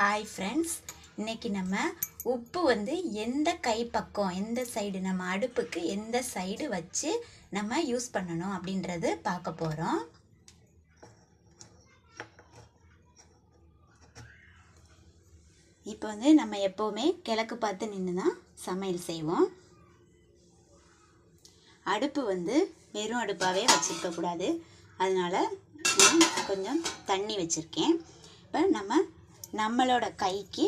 Hi friends, இன்றைக்கி நம்ம உப்பு வந்து எந்த கை பக்கம் எந்த சைடு நம்ம அடுப்புக்கு எந்த சைடு வச்சு நம்ம யூஸ் பண்ணணும் அப்படின்றது பார்க்க போகிறோம். இப்போ வந்து நம்ம எப்போவுமே கிழக்கு பார்த்து நின்று தான் சமையல் செய்வோம். அடுப்பு வந்து வெறும் அடுப்பாகவே வச்சுருக்கக்கூடாது, அதனால் நான் கொஞ்சம் தண்ணி வச்சுருக்கேன். இப்போ நம்மளோட கைக்கு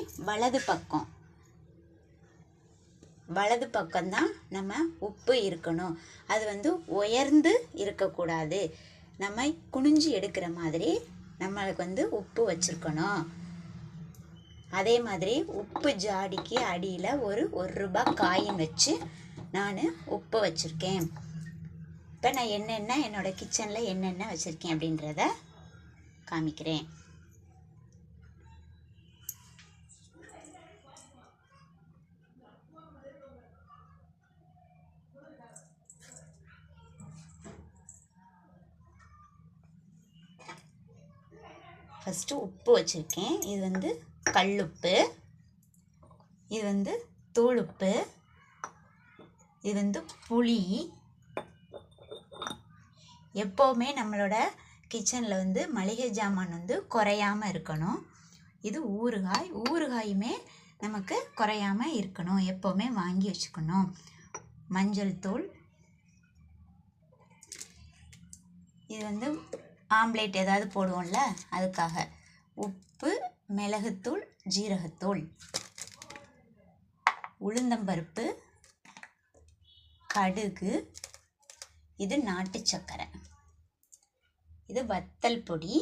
வலது பக்கம்தான் நம்ம உப்பு இருக்கணும். அது வந்து உயர்ந்து இருக்கக்கூடாது. நம்ம குனிஞ்சு எடுக்கிற மாதிரி நம்மளுக்கு வந்து உப்பு வச்சுருக்கணும். அதே மாதிரி உப்பு ஜாடிக்கு அடியில் ஒரு ரூபாய் காயின் வச்சு நான் உப்பு வச்சுருக்கேன். இப்போ நான் என்னோடய கிச்சனில் என்னென்ன வச்சுருக்கேன் அப்படின்றத காமிக்கிறேன். ஃபஸ்ட்டு உப்பு வச்சுருக்கேன். இது வந்து கல்லுப்பு, இது வந்து தூளுப்பு, இது வந்து புளி. எப்போவுமே நம்மளோட கிச்சனில் வந்து மளிகை ஜாமான் வந்து குறையாமல் இருக்கணும். இது ஊறுகாயுமே நமக்கு குறையாமல் இருக்கணும், எப்போவுமே வாங்கி வச்சுக்கணும். மஞ்சள் தூள், இது வந்து ஆம்லேட் ஏதாவது போடுவோம்ல அதுக்காக. உப்பு, மிளகுத்தூள், ஜீரகத்தூள், உளுந்தம்பருப்பு, கடுகு, இது நாட்டு சர்க்கரை, இது வத்தல் பொடி,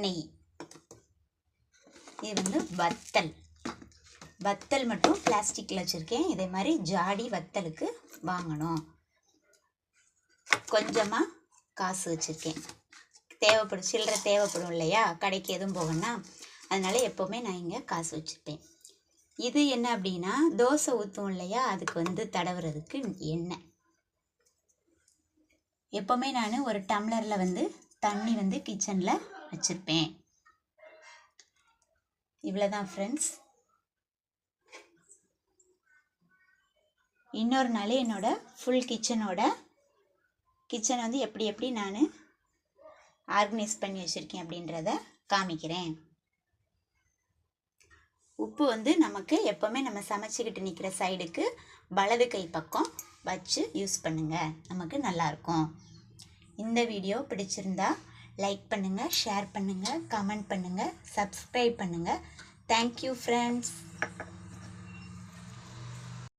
நெய். இது வந்து வத்தல் மட்டும் பிளாஸ்டிக்கில் வச்சுருக்கேன். இதே மாதிரி ஜாடி வத்தலுக்கு வாங்கணும். கொஞ்சமாக காசு வச்சுருக்கேன், சில்லறை தேவைப்படும் இல்லையா, கடைக்கு எதுவும் போகணும்னா, அதனால் எப்போவுமே நான் இங்கே காசு வச்சுருப்பேன். இது என்ன அப்படின்னா, தோசை ஊற்றுவோம் இல்லையா, அதுக்கு வந்து தடவுறதுக்கு எண்ணெய். எப்போவுமே நான் ஒரு டம்ளரில் வந்து தண்ணி வந்து கிச்சனில் வச்சுருப்பேன். இவ்வளோதான் ஃப்ரெண்ட்ஸ். இன்னொரு நாள் என்னோடய ஃபுல் கிச்சனை வந்து எப்படி நான் ஆர்கனைஸ் பண்ணி வச்சுருக்கேன் அப்படின்றத காமிக்கிறேன். உப்பு வந்து நமக்கு எப்போவுமே நம்ம சமைச்சிக்கிட்டு நிற்கிற சைடுக்கு வலது கை பக்கம் வச்சு யூஸ் பண்ணுங்கள், நமக்கு நல்லாயிருக்கும். இந்த வீடியோ பிடிச்சிருந்தா லைக் பண்ணுங்கள், ஷேர் பண்ணுங்கள், கமெண்ட் பண்ணுங்கள், சப்ஸ்கிரைப் பண்ணுங்கள். Thank you friends.